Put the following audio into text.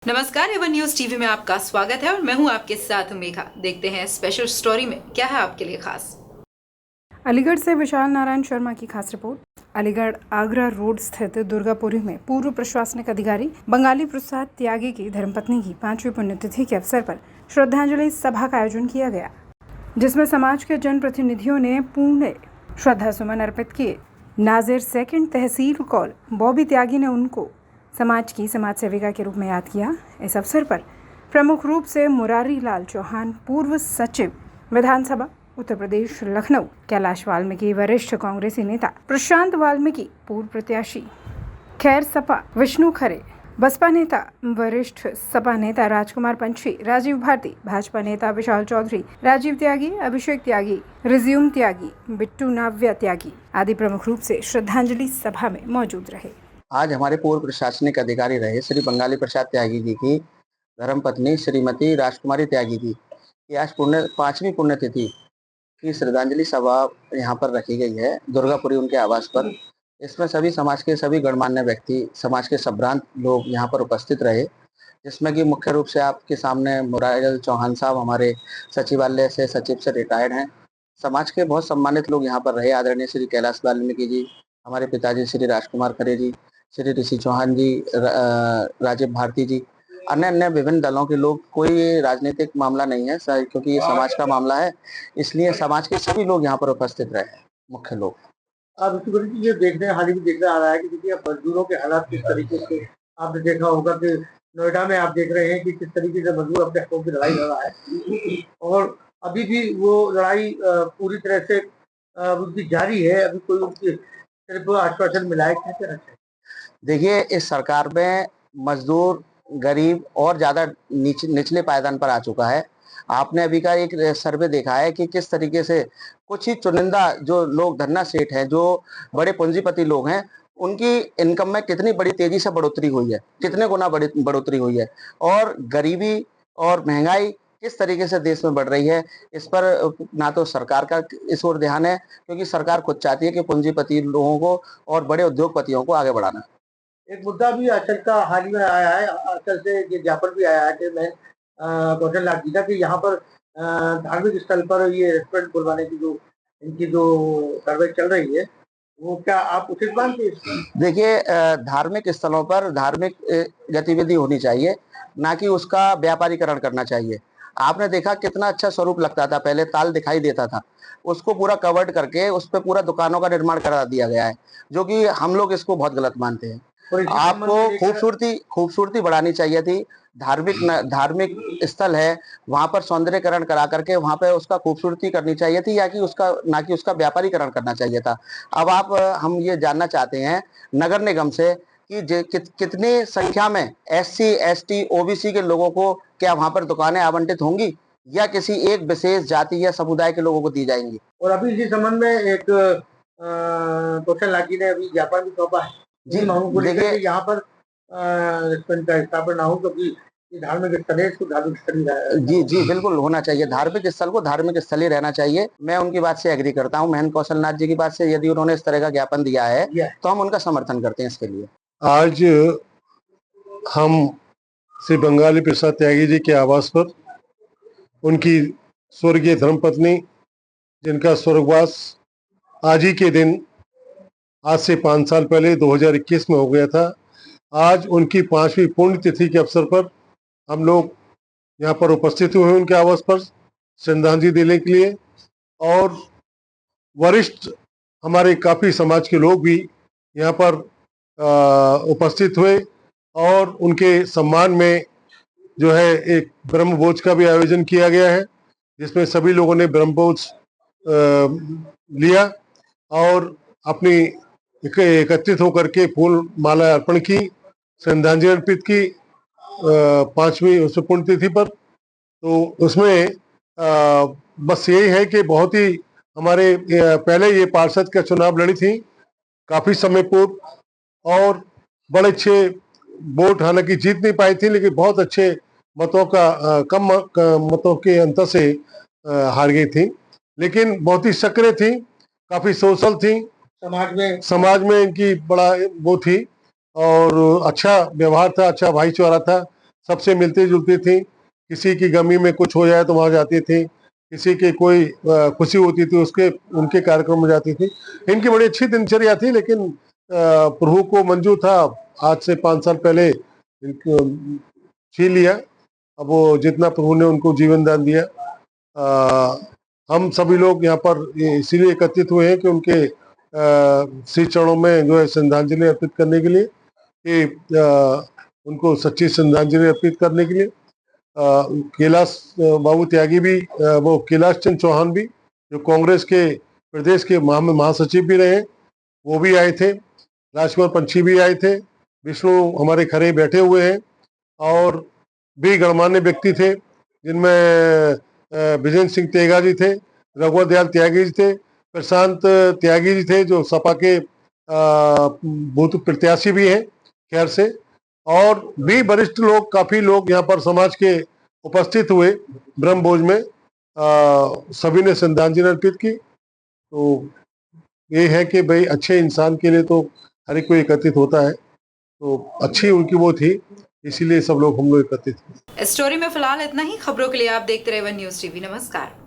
नमस्कार, Avon news TV में आपका स्वागत है और मैं हूं आपके साथ मेघा। देखते हैं स्पेशल स्टोरी में क्या है आपके लिए खास। अलीगढ़ से विशाल नारायण शर्मा की खास रिपोर्ट। अलीगढ़ आगरा रोड स्थित दुर्गापुरी में पूर्व प्रशासनिक अधिकारी बंगाली प्रसाद त्यागी की धर्मपत्नी की 5वीं पुण्यतिथि के अवसर पर श्रद्धांजलि सभा का आयोजन किया गया, जिसमें समाज के जनप्रतिनिधियों ने पूर्ण श्रद्धा सुमन अर्पित किए। नाजिर सेकंड तहसील कॉल बॉबी त्यागी ने उनको समाज की समाज सेविका के रूप में याद किया। इस अवसर पर प्रमुख रूप से मुरारी लाल चौहान, पूर्व सचिव विधानसभा उत्तर प्रदेश लखनऊ, कैलाश वाल्मीकि, वरिष्ठ कांग्रेसी नेता प्रशांत वाल्मीकि, पूर्व प्रत्याशी खैर सपा विष्णु खरे, बसपा नेता वरिष्ठ सपा नेता राजकुमार पंछी, राजीव भारती, भाजपा नेता विशाल चौधरी, राजीव त्यागी, अभिषेक त्यागी, रिज्यूम त्यागी, बिट्टू नाव्या त्यागी आदि प्रमुख रूप से श्रद्धांजलि सभा में मौजूद रहे। आज हमारे पूर्व प्रशासनिक अधिकारी रहे श्री बंगाली प्रसाद त्यागी जी की धर्मपत्नी श्रीमती राजकुमारी त्यागी जी की आज 5वीं पुण्यतिथि की श्रद्धांजलि सभा यहाँ पर रखी गई है दुर्गापुरी उनके आवास पर। इसमें सभी समाज के सभी गणमान्य व्यक्ति, समाज के सम्भ्रांत लोग यहाँ पर उपस्थित रहे, जिसमें कि मुख्य रूप से आपके सामने मुरारी चौहान साहब हमारे सचिवालय से सचिव से रिटायर्ड हैं। समाज के बहुत सम्मानित लोग यहाँ पर रहे, आदरणीय श्री कैलाश वाल्मीकि जी, हमारे पिताजी श्री राजकुमार खरे जी, श्री ऋषि चौहान जी, राजीव भारती जी, अन्य अन्य विभिन्न दलों के लोग। कोई राजनीतिक मामला नहीं है सर, क्योंकि ये समाज का मामला है, इसलिए समाज के सभी लोग यहाँ पर उपस्थित रहे, मुख्य लोग। अब ये देखने हाल ही में देखने आ रहा है कि देखिए मजदूरों के हालात किस तरीके से आपने देखा होगा कि नोएडा में आप देख रहे हैं कि किस तरीके से मजदूर अपने हकों की लड़ाई लड़ रहा है और अभी भी वो लड़ाई पूरी तरह से उनकी जारी है। अभी कोई उनकी सिर्फ आश्वासन मिला है क्या कहना चाहिए? देखिए, इस सरकार में मजदूर, गरीब और ज्यादा निचले पायदान पर आ चुका है। आपने अभी का एक सर्वे देखा है कि किस तरीके से कुछ ही चुनिंदा जो लोग धन्ना सेठ हैं, जो बड़े पूंजीपति लोग हैं, उनकी इनकम में कितनी बड़ी तेजी से बढ़ोतरी हुई है, कितने गुना बढ़ोतरी हुई है, और गरीबी और महंगाई किस तरीके से देश में बढ़ रही है, इस पर ना तो सरकार का इस ओर ध्यान है, क्योंकि सरकार खुद चाहती है कि पूंजीपति लोगों को और बड़े उद्योगपतियों को आगे बढ़ाना। एक मुद्दा भी आजकल का हाल ही में आया है, आजकल से ये ज्ञापन भी आया है कि मैं कौशल लाल जी का कि यहाँ पर धार्मिक स्थल पर ये रेस्टोरेंट खुलवाने की जो इनकी जो कार्रवाई चल रही है, वो क्या आप उचित मानते हैं? देखिए, धार्मिक स्थलों पर धार्मिक गतिविधि होनी चाहिए, ना कि उसका व्यापारीकरण करना चाहिए। आपने देखा कितना अच्छा स्वरूप लगता था, पहले ताल दिखाई देता था, उसको पूरा कवर्ड करके उस पर पूरा दुकानों का निर्माण करा दिया गया है, जो कि हम लोग इसको बहुत गलत मानते हैं। आपको खूबसूरती बढ़ानी चाहिए थी। धार्मिक स्थल है, वहां पर सौंदर्यकरण करा करके वहां पे उसका खूबसूरती करनी चाहिए थी, या कि उसका ना कि उसका व्यापारीकरण करना चाहिए था। अब हम ये जानना चाहते हैं नगर निगम से कि कितनी संख्या में SC ST OBC के लोगों को क्या वहां पर दुकानें आवंटित होंगी, या किसी एक विशेष जाति या समुदाय के लोगों को दी जाएंगी। और अभी इसी संबंध में एक कौशल लागी ने अभी ज्ञापन भी सौंपा है जी। देखिए, यहाँ पर रेस्टोरेंट का स्थापना ना हो, क्योंकि धार्मिक स्थल है, इसको धार्मिक स्थल ही जी बिल्कुल होना चाहिए। धार्मिक स्थल को धार्मिक स्थल ही रहना चाहिए। मैं उनकी बात से एग्री करता हूँ, महेंद्र कौशल नाथ जी की बात से। यदि उन्होंने इस तरह का ज्ञापन दिया है तो हम उनका समर्थन करते हैं इसके लिए। आज हम श्री बंगाली प्रसाद त्यागी जी के आवास पर उनकी स्वर्गीय धर्मपत्नी, जिनका स्वर्गवास आज ही के दिन, आज से 5 साल पहले 2021 में हो गया था, आज उनकी 5वीं पुण्यतिथि के अवसर पर हम लोग यहाँ पर उपस्थित हुए उनके आवास पर श्रद्धांजलि देने के लिए। और वरिष्ठ हमारे काफी समाज के लोग भी यहाँ पर उपस्थित हुए और उनके सम्मान में जो है एक ब्रह्मभोज का भी आयोजन किया गया है, जिसमें सभी लोगों ने ब्रह्मभोज लिया और अपनी एकत्रित होकर के फूल माला अर्पण की, श्रद्धांजलि अर्पित की 5वीं पुण्यतिथि पर। तो उसमें बस यही है कि बहुत ही हमारे पहले ये पार्षद का चुनाव लड़ी थी काफी समय पूर्व, और बड़े अच्छे वोट, हालांकि जीत नहीं पाई थी, लेकिन बहुत अच्छे मतों का कम मतों के अंतर से हार गई थी, लेकिन बहुत ही सक्रिय थी, काफी सोशल थी, समाज में इनकी बड़ा वो थी और अच्छा व्यवहार था, अच्छा भाईचारा था। सबसे मिलती जुलती थी। किसी की गमी में कुछ हो जाए तो वहां जाती थी, किसी की कोई खुशी होती थी उसके उनके कार्यक्रम में जाती थी। इनकी बड़ी अच्छी दिनचर्या थी, लेकिन प्रभु को मंजूर था आज से 5 साल पहले इनको छीन लिया। अब वो जितना प्रभु ने उनको जीवन दान दिया, हम सभी लोग यहाँ पर इसीलिए एकत्रित हुए हैं कि उनके श्री चरणों में जो है श्रद्धांजलि अर्पित करने के लिए, कि उनको सच्ची श्रद्धांजलि अर्पित करने के लिए कैलाश बाबू त्यागी भी, वो कैलाश चंद्र चौहान भी जो कांग्रेस के प्रदेश के महासचिव भी रहे, वो भी आए थे। राजकुमार पंछी भी आए थे। विष्णु हमारे खरे बैठे हुए हैं और भी गणमान्य व्यक्ति थे, जिनमें विजेंद्र सिंह तेगा जी थे, रघुवर दयाल त्यागी जी थे, प्रशांत त्यागी जी थे जो सपा के बूथ प्रत्याशी भी हैं खैर से, और भी वरिष्ठ लोग, काफी लोग यहाँ पर समाज के उपस्थित हुए ब्रह्मभोज में। सभी ने श्रद्धांजलि अर्पित की। तो ये है कि भाई अच्छे इंसान के लिए तो हर एक कोई एकत्रित होता है, तो अच्छी उनकी वो थी, इसीलिए सब लोग हम लोग एकत्रित हुए। इस स्टोरी में फिलहाल इतना ही। खबरों के लिए आप देखते रहे वन न्यूज टीवी। नमस्कार।